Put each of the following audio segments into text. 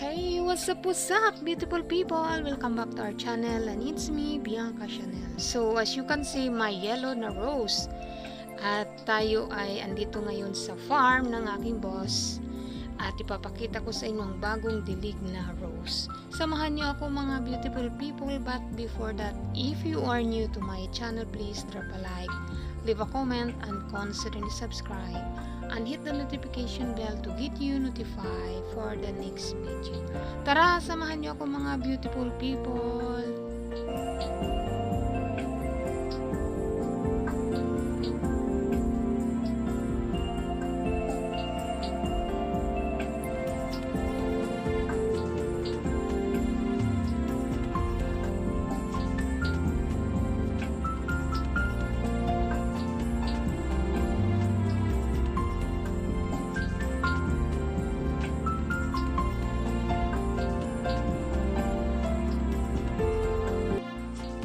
Hey, what's up, beautiful people? Welcome back to our channel, and it's me, Bianca Chanel. So, as you can see, my yellow na rose. At tayo ay andito ngayon sa farm ng aking boss. At ipapakita ko sa inyo ang bagong dilig na rose. Samahan niyo ako mga beautiful people, but before that, if you are new to my channel, please drop a like, leave a comment, and consider to subscribe. And hit the notification bell to get you notified for the next video. Tara, samahan niyo ako mga beautiful people.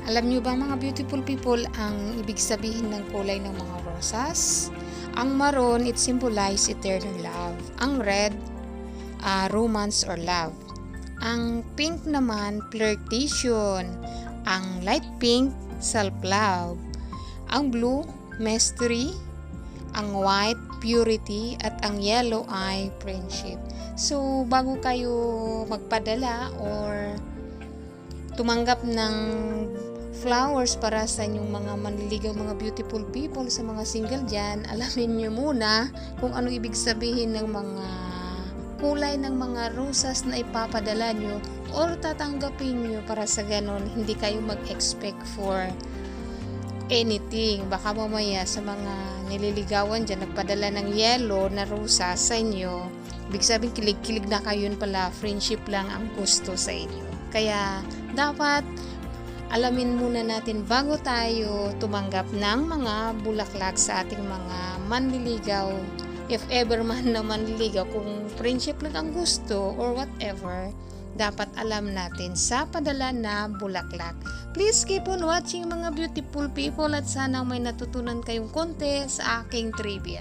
Alam niyo ba mga beautiful people ang ibig sabihin ng kulay ng mga rosas? Ang maroon, it symbolizes eternal love. Ang red, romance or love. Ang pink naman, flirtation. Ang light pink, self-love. Ang blue, mystery. Ang white, purity. At ang yellow ay friendship. So, bago kayo magpadala or tumanggap ng flowers para sa inyong mga manliligaw, mga beautiful people, sa mga single dyan, alamin nyo muna kung ano ibig sabihin ng mga kulay ng mga rosas na ipapadala nyo or tatanggapin nyo, para sa ganon hindi kayo mag-expect for anything. Baka mamaya sa mga nililigawan dyan nagpadala ng yellow na rosas sa inyo, ibig sabihin kilig-kilig na kayo, yun pala friendship lang ang gusto sa inyo. Kaya dapat alamin muna natin bago tayo tumanggap ng mga bulaklak sa ating mga manliligaw. If ever man na manliligaw, kung friendship lang ang gusto or whatever, dapat alam natin sa padala na bulaklak. Please keep on watching mga beautiful people, at sana may natutunan kayong konti sa aking trivia.